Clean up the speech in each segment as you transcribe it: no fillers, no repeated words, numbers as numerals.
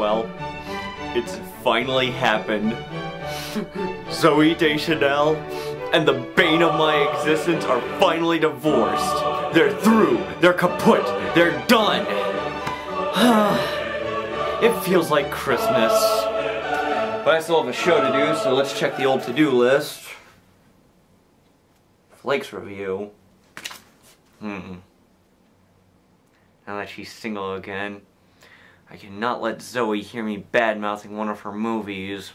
Well, it's finally happened. Zoe Deschanel and the bane of my existence are finally divorced. They're through. They're kaput. They're done. It feels like Christmas. But I still have a show to do, so let's check the old to-do list. Flakes review. Now that she's single again, I cannot let Zoe hear me bad-mouthing one of her movies.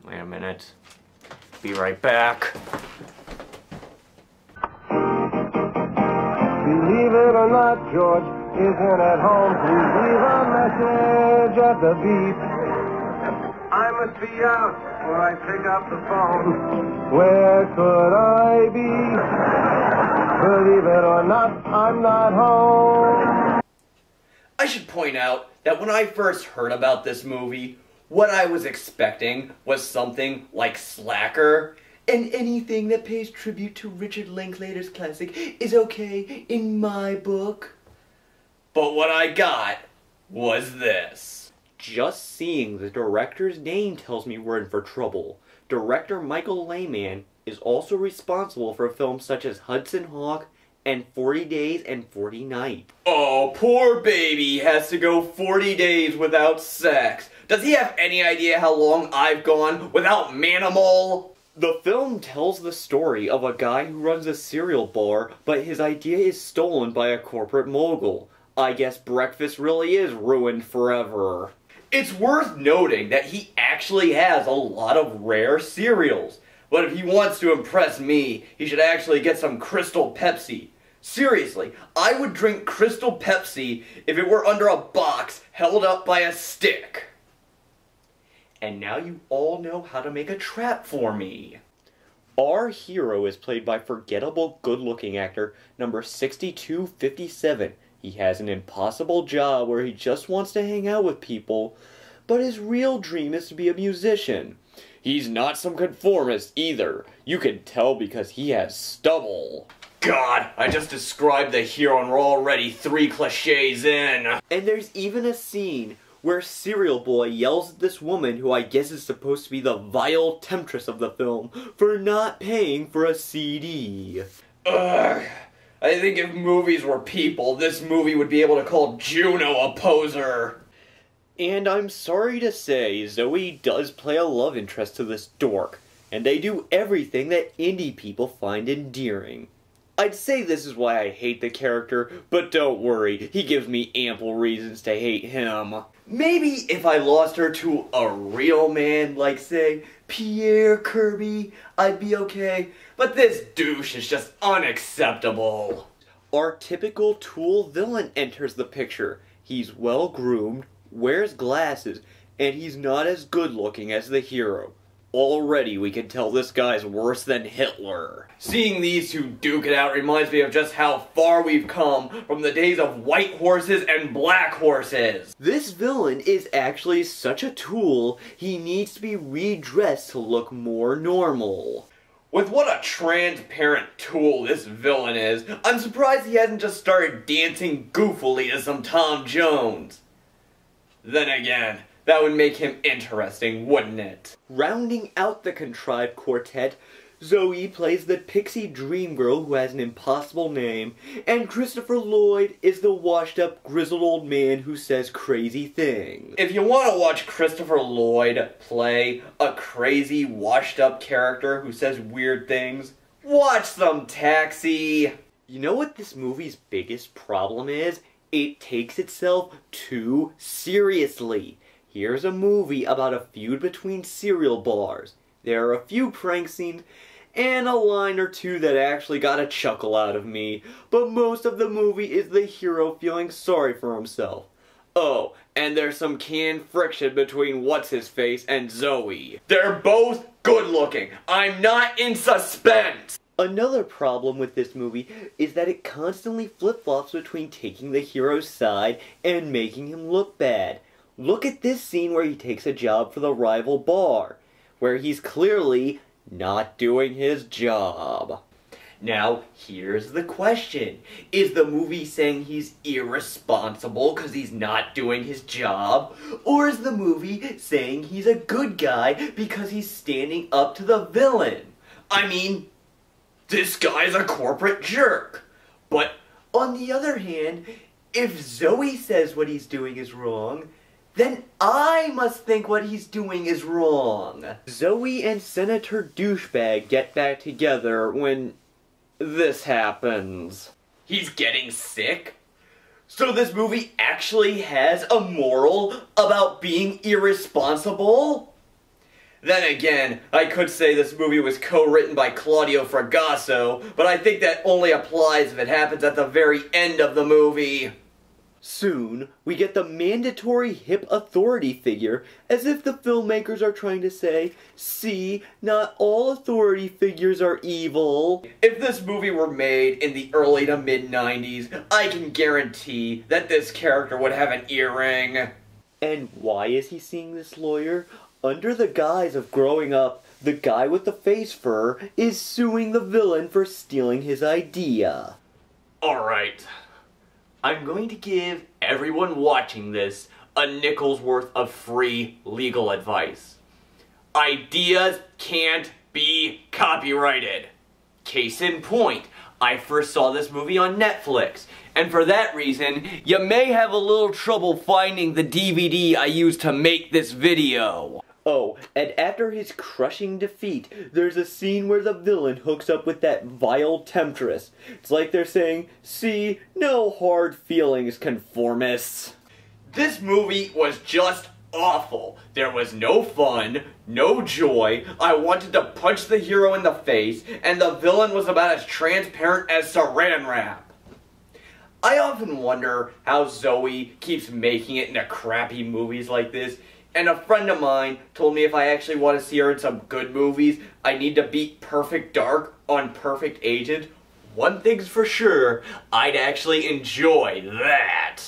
Wait a minute. Be right back. Believe it or not, George isn't at home. Please leave a message at the beep. I must be out when I pick up the phone. Where could I be? Believe it or not, I'm not home. I should point out that when I first heard about this movie, what I was expecting was something like Slacker, and anything that pays tribute to Richard Linklater's classic is okay in my book. But what I got was this. Just seeing the director's name tells me we're in for trouble. Director Michael Lehmann is also responsible for films such as Hudson Hawk and 40 Days and 40 Nights. Oh, poor baby has to go 40 days without sex. Does he have any idea how long I've gone without Manimal? The film tells the story of a guy who runs a cereal bar, but his idea is stolen by a corporate mogul. I guess breakfast really is ruined forever. It's worth noting that he actually has a lot of rare cereals. But if he wants to impress me, he should actually get some Crystal Pepsi. Seriously, I would drink Crystal Pepsi if it were under a box held up by a stick. And now you all know how to make a trap for me. Our hero is played by forgettable good-looking actor number 6257. He has an impossible job where he just wants to hang out with people, but his real dream is to be a musician. He's not some conformist either. You can tell because he has stubble. God, I just described the hero and we're already 3 cliches in. And there's even a scene where Cereal Boy yells at this woman who I guess is supposed to be the vile temptress of the film for not paying for a CD. Ugh. I think if movies were people, this movie would be able to call Juno a poser. And I'm sorry to say, Zoe does play a love interest to this dork, and they do everything that indie people find endearing. I'd say this is why I hate the character, but don't worry, he gives me ample reasons to hate him. Maybe if I lost her to a real man, like say, Pierre Kirby, I'd be okay, but this douche is just unacceptable. Our typical Tool villain enters the picture. He's well groomed, wears glasses, and he's not as good looking as the hero. Already we can tell this guy's worse than Hitler. Seeing these two duke it out reminds me of just how far we've come from the days of white horses and black horses. This villain is actually such a tool, he needs to be redressed to look more normal. With what a transparent tool this villain is, I'm surprised he hasn't just started dancing goofily to some Tom Jones. Then again, that would make him interesting, wouldn't it? Rounding out the contrived quartet, Zoe plays the pixie dream girl who has an impossible name, and Christopher Lloyd is the washed-up, grizzled old man who says crazy things. If you want to watch Christopher Lloyd play a crazy, washed-up character who says weird things, watch some Taxi! You know what this movie's biggest problem is? It takes itself too seriously. Here's a movie about a feud between cereal bars. There are a few prank scenes, and a line or two that actually got a chuckle out of me, but most of the movie is the hero feeling sorry for himself. Oh, and there's some canned friction between What's-His-Face and Zoe. They're both good looking. I'm not in suspense! Another problem with this movie is that it constantly flip-flops between taking the hero's side and making him look bad. Look at this scene where he takes a job for the rival bar, where he's clearly not doing his job. Now, here's the question. Is the movie saying he's irresponsible because he's not doing his job? Or is the movie saying he's a good guy because he's standing up to the villain? I mean, this guy's a corporate jerk. But on the other hand, if Zoe says what he's doing is wrong, then I must think what he's doing is wrong. Zoe and Senator Douchebag get back together when this happens. He's getting sick? So this movie actually has a moral about being irresponsible? Then again, I could say this movie was co-written by Claudio Fragasso, but I think that only applies if it happens at the very end of the movie. Soon, we get the mandatory hip authority figure, as if the filmmakers are trying to say, see, not all authority figures are evil. If this movie were made in the early to mid-90s, I can guarantee that this character would have an earring. And why is he seeing this lawyer? Under the guise of growing up, the guy with the face fur is suing the villain for stealing his idea. Alright. I'm going to give everyone watching this a nickel's worth of free legal advice. Ideas can't be copyrighted. Case in point, I first saw this movie on Netflix, and for that reason, you may have a little trouble finding the DVD I used to make this video. Oh, and after his crushing defeat, there's a scene where the villain hooks up with that vile temptress. It's like they're saying, see, no hard feelings, conformists. This movie was just awful. There was no fun, no joy, I wanted to punch the hero in the face, and the villain was about as transparent as saran wrap. I often wonder how Zoe keeps making it into crappy movies like this. And a friend of mine told me if I actually want to see her in some good movies, I need to beat Perfect Dark on Perfect Agent. One thing's for sure, I'd actually enjoy that.